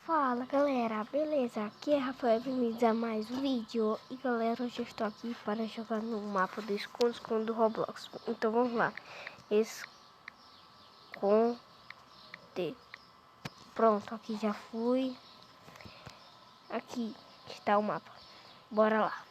Fala galera, beleza? Aqui é Rafael, bem-vindos a mais um vídeo. E galera, hoje eu estou aqui para jogar no mapa do esconde-esconde do Roblox. Então vamos lá. Esconde. Pronto, aqui já fui. Aqui está o mapa. Bora lá.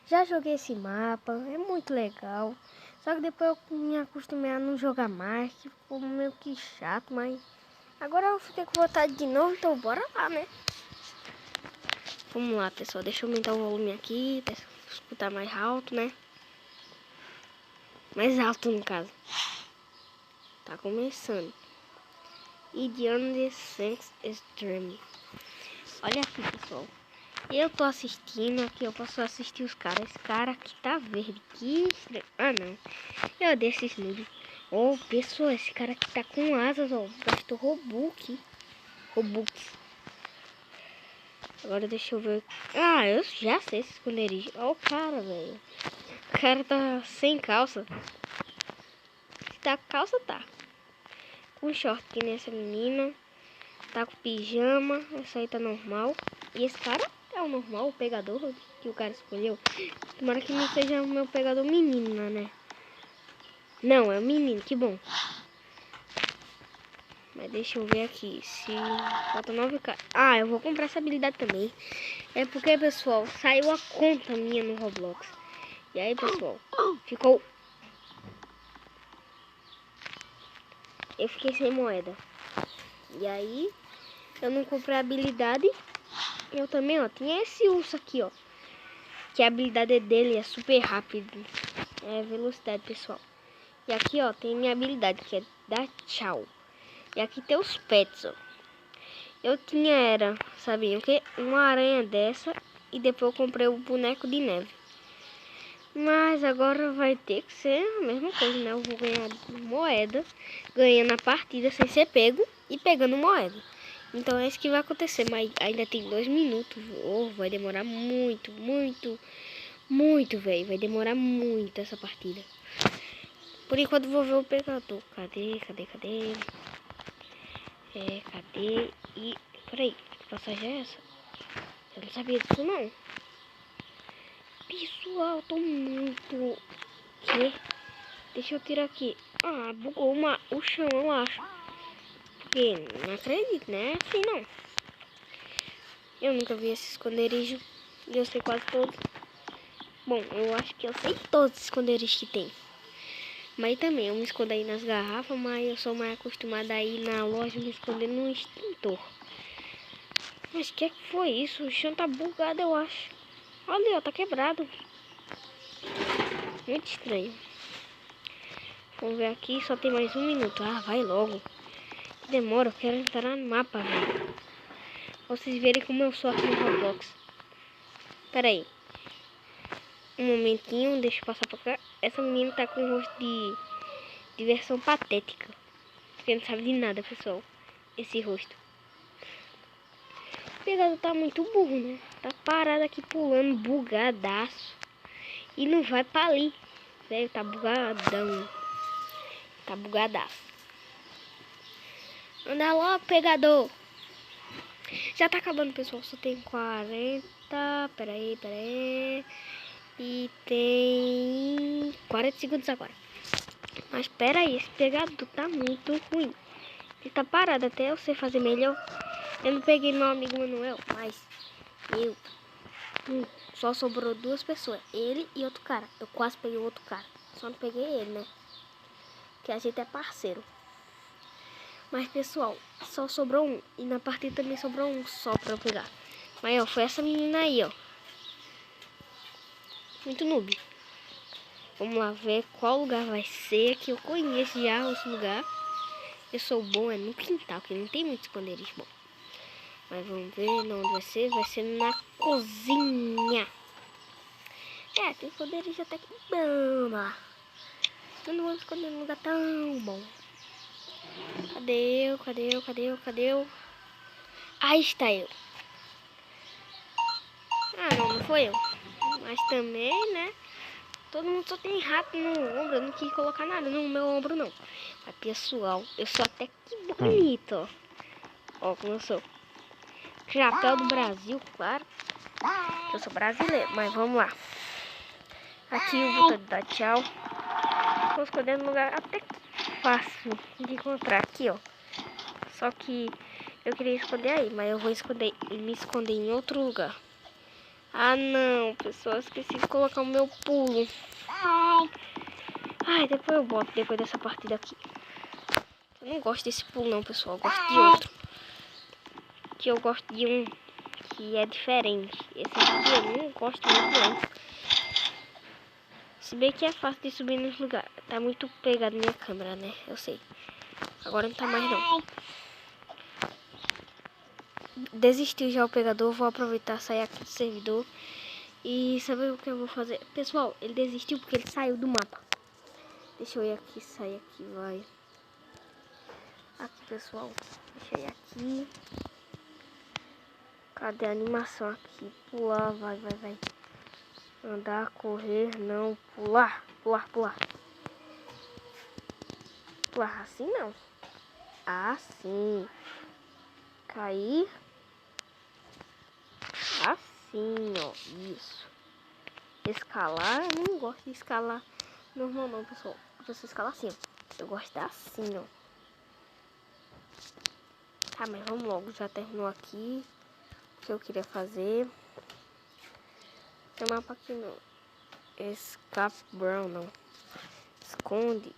Já joguei esse mapa, é muito legal. Só que depois eu me acostumei a não jogar mais, que ficou meio que chato, mas agora eu fiquei com vontade de novo, então bora lá, né? Vamos lá, pessoal. Deixa eu aumentar o volume aqui para escutar mais alto, né? Mais alto, no caso. Tá começando. E the Sex Extreme. Olha aqui, pessoal. Eu tô assistindo aqui. Eu posso assistir os caras. Esse cara aqui tá verde. Que estranho. Ah, não. Eu odeio esses nudes. Oh, pessoal. Esse cara aqui tá com asas, ó. Gastou Robux. Agora deixa eu ver. Ah, eu já sei esse esconderijo. Olha o cara, velho. O cara tá sem calça. Se tá com calça, tá. Com short, que nem essa menina. Tá com pijama. Essa aí tá normal. E esse cara é o normal, o pegador que o cara escolheu. Tomara que não seja o meu pegador menina, né? Não, é o menino, que bom. Mas deixa eu ver aqui. Se falta 9 caras. Ah, eu vou comprar essa habilidade também. É porque, pessoal, saiu a conta minha no Roblox. E aí, pessoal, ficou... Eu fiquei sem moeda. E aí, eu não comprei a habilidade. Eu também, ó, tinha esse urso aqui, ó. Que a habilidade dele é super rápido. É velocidade, pessoal. E aqui, ó, tem minha habilidade, que é dar tchau. E aqui tem os pets, ó. Eu tinha, sabiam o que? Uma aranha dessa. E depois eu comprei o boneco de neve. Mas agora vai ter que ser a mesma coisa, né? Eu vou ganhar moeda, ganhando a partida sem ser pego e pegando moeda. Então é isso que vai acontecer, mas ainda tem 2 minutos. Oh, vai demorar muito, velho. Vai demorar muito essa partida. Por enquanto vou ver o pegador. Cadê? Cadê? E... Peraí, que passagem é essa? Eu não sabia disso, não. Pessoal, tô muito... Que? Deixa eu tirar aqui. Ah, bugou o chão, eu acho. Porque não acredito, né? Assim não. Eu nunca vi esse esconderijo. E eu sei quase todos. Bom, eu acho que eu sei todos os esconderijos que tem. Mas também eu me escondo aí nas garrafas. Mas eu sou mais acostumada a ir na loja me esconder no extintor. Mas o que foi isso? O chão tá bugado, eu acho. Olha, ó, tá quebrado. Muito estranho. Vamos ver aqui, só tem mais 1 minuto. Ah, vai logo. Que demora, eu quero entrar no mapa, velho. Vocês verem como eu sou aqui no Roblox. Pera aí. Um momentinho, deixa eu passar pra cá. Essa menina tá com um rosto de versão patética. Porque não sabe de nada, pessoal. Esse rosto. O pegador tá muito burro, né? Tá parado aqui pulando, bugadaço. E não vai pra ali. Velho, tá bugadão. Tá bugadaço. Anda logo, pegador. Já tá acabando, pessoal. Só tem 40. Peraí. E tem 40 segundos agora. Mas pera aí, esse pegador tá muito ruim. Ele tá parado até eu sei fazer melhor. Eu não peguei meu amigo Manuel, mas eu... só sobrou 2 pessoas. Ele e outro cara. Eu quase peguei o outro cara. Só não peguei ele, né? Porque a gente é parceiro. Mas, pessoal, só sobrou um. E na partida também sobrou um só pra eu pegar. Mas, ó, foi essa menina aí, ó. Muito noob. Vamos lá ver qual lugar vai ser. Que eu conheço já esse lugar. Eu sou bom, é no quintal, que não tem muito esconderijo bom. Mas vamos ver onde vai ser. Vai ser na cozinha. É, tem esconderijo até que bom lá. Eu não vou esconder num lugar tão bom. Cadê eu? Aí está eu. Ah, não foi eu. Mas também, né? Todo mundo só tem rato no ombro. Eu não quis colocar nada no meu ombro, não. Mas, pessoal, eu sou até que bonito, ó. Ó como eu sou. Chapéu do Brasil, claro. Eu sou brasileiro, mas vamos lá. Aqui o botão de dar tchau. Vou esconder no lugar até fácil de encontrar. Aqui, ó. Só que eu queria esconder aí, mas eu vou me esconder em outro lugar. Ah, não, pessoal, eu esqueci de colocar o meu pulo. Ai, depois eu boto, depois dessa partida aqui. Eu não gosto desse pulo não, pessoal, eu gosto de outro. Que eu gosto de um que é diferente. Esse aqui eu não gosto muito não. Se bem que é fácil de subir nos lugares. Tá muito pegado minha câmera, né? Eu sei. Agora não tá mais não. Desistiu já o pegador. Vou aproveitar, sair aqui do servidor. E sabe o que eu vou fazer? Pessoal, ele desistiu porque ele saiu do mapa. Deixa eu ir aqui, sair aqui, vai. Aqui, pessoal. Deixa eu ir aqui. Cadê a animação aqui? Pular, vai. Andar, correr, não. Pular. Pular assim não. Assim. Cair. Assim, ó. Isso. Escalar. Eu não gosto de escalar normal não, pessoal. A pessoa escala assim, ó. Eu gosto de assim, ó. Tá, mas vamos logo. Já terminou aqui o que eu queria fazer. Tem mapa aqui não. Escape Brown, não. Esconde.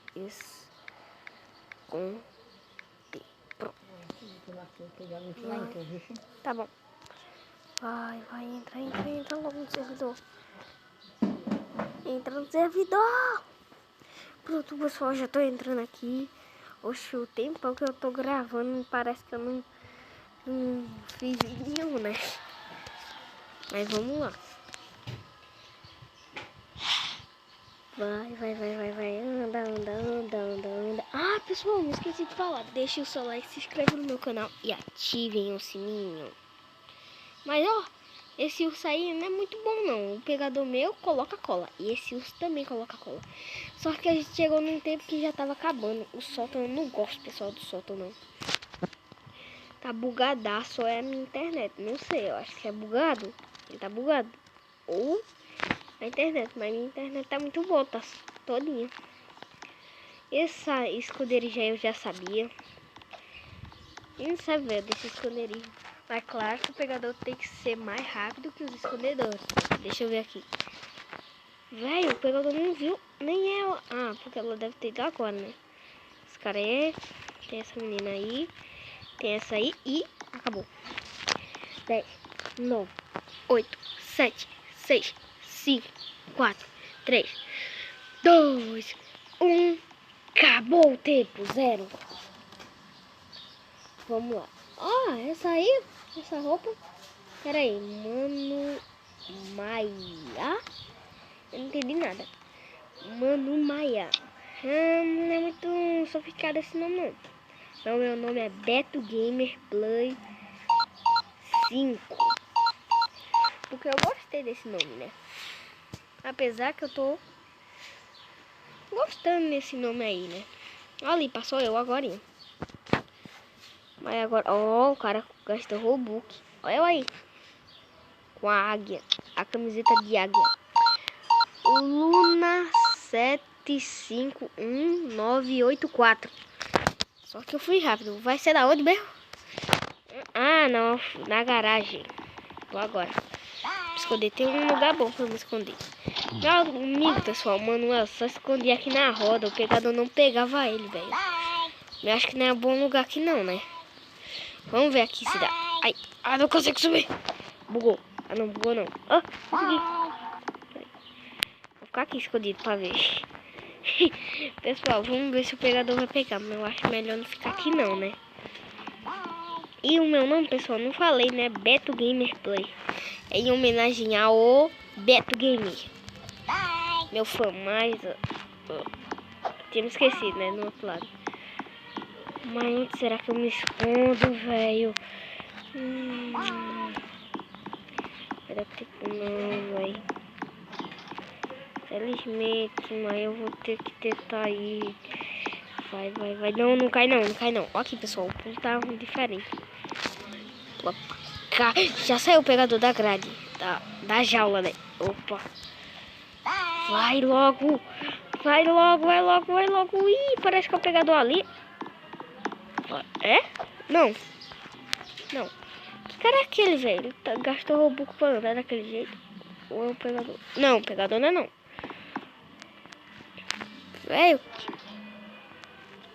Pronto. Tá bom. Vai, entra logo no servidor. Entra no servidor. Pronto, pessoal, já tô entrando aqui. Oxe, o tempo que eu tô gravando, parece que eu não fiz nenhum, né? Mas vamos lá. Vai. Anda. Ah, pessoal, me esqueci de falar. Deixe o seu like, se inscreva no meu canal e ativem o sininho. Mas, ó, esse urso aí não é muito bom, não. O pegador meu coloca cola. E esse urso também coloca cola. Só que a gente chegou num tempo que já tava acabando. O sótão, eu não gosto, pessoal, do sótão, não. Tá bugadaço, é a minha internet. Não sei, eu acho que é bugado. Ele tá bugado. Ou a internet, mas minha internet tá muito boa, tá todinha. Essa esconderijo eu já sabia. E não sabia desse esconderijo. Mas claro que o pegador tem que ser mais rápido que os escondedores. Deixa eu ver aqui. Velho, o pegador não viu nem ela. Ah, porque ela deve ter ido agora, né? Esse cara é... Tem essa menina aí. Tem essa aí e acabou. 10, 9, 8, 7, 6, 5, 4, 3, 2, 1. Acabou o tempo, 0. Vamos lá. Ó, essa aí, essa roupa. Pera aí, Mano Maia. Eu não entendi nada. Mano Maia. Não é muito sofisticado esse nome, não. Então, meu nome é Beto Gamer Play 5. Porque eu gostei desse nome, né? Apesar que eu tô gostando desse nome aí, né? Ali, passou eu agora. Mas agora, ó, o cara gastou Robux. Olha eu aí. Com a águia. A camiseta de águia. Luna 7511984. Só que eu fui rápido. Vai ser da onde mesmo? Ah, não. Na garagem. Vou agora. Esconder. Tem um lugar bom pra me esconder. Meu amigo, pessoal, Manuel, só escondi aqui na roda. O pegador não pegava ele, velho. Eu acho que não é bom lugar aqui não, né? Vamos ver aqui se dá. Ai, não consigo subir. Bugou. Ah, não, bugou não. Ah, consegui. Vou ficar aqui escondido pra ver. Pessoal, vamos ver se o pegador vai pegar. Mas eu acho melhor não ficar aqui não, né? E o meu nome, pessoal, não falei, né? Beto Gamer Play. É em homenagem ao Beto Gamer. Meu fã mais... tinha me esquecido, né? No outro lado. Mas onde será que eu me escondo, velho? Será que não, velho? Felizmente, mas eu vou ter que tentar ir. Vai. Não cai não. Ó aqui, pessoal, o pulo tá diferente. Opa. cá. Já saiu o pegador da grade. Da jaula, né? Opa. Vai logo. Vai logo, vai logo, vai logo. Ih, parece que é o pegador ali. É? Não. Não. Que cara é aquele, velho? Gastou Robux pra andar daquele jeito. Ou é o pegador? Não, o pegador não é não. Velho.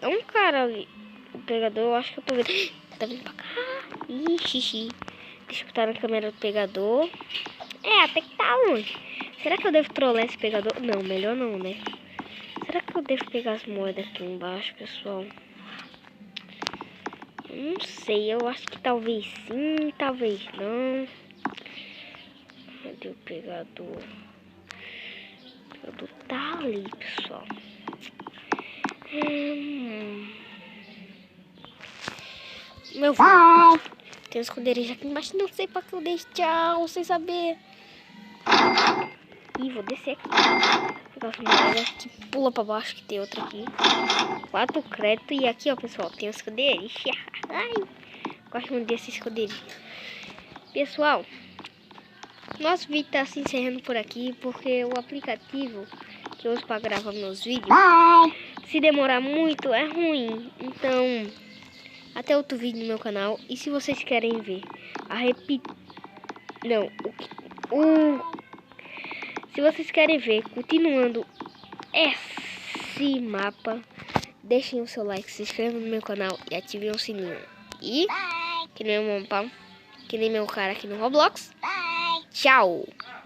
É um cara ali. O pegador, eu acho que eu tô vendo. Tá vindo pra cá. Ixi. Deixa eu botar na câmera do pegador. É, até que tá longe. Será que eu devo trollar esse pegador? Não, melhor não, né? Será que eu devo pegar as moedas aqui embaixo, pessoal? Não sei, eu acho que talvez sim, talvez não. Cadê o pegador? O pegador tá ali, pessoal. Meu filho. Tem um esconderijo aqui embaixo, não sei pra que eu deixo. Tchau, sem saber. Ih, vou descer aqui. Pegar as moedas que pula pra baixo, que tem outra aqui. 4 créditos. E aqui, ó, pessoal, tem um esconderijo. Ai, gosto muito desse esconderijo. Pessoal, nosso vídeo tá se encerrando por aqui, porque o aplicativo que eu uso pra gravar meus vídeos, se demorar muito, é ruim. Então, até outro vídeo no meu canal. E se vocês querem ver se vocês querem ver continuando esse mapa, deixem o seu like, se inscrevam no meu canal e ativem o sininho. E que nem meu cara aqui no Roblox. Tchau!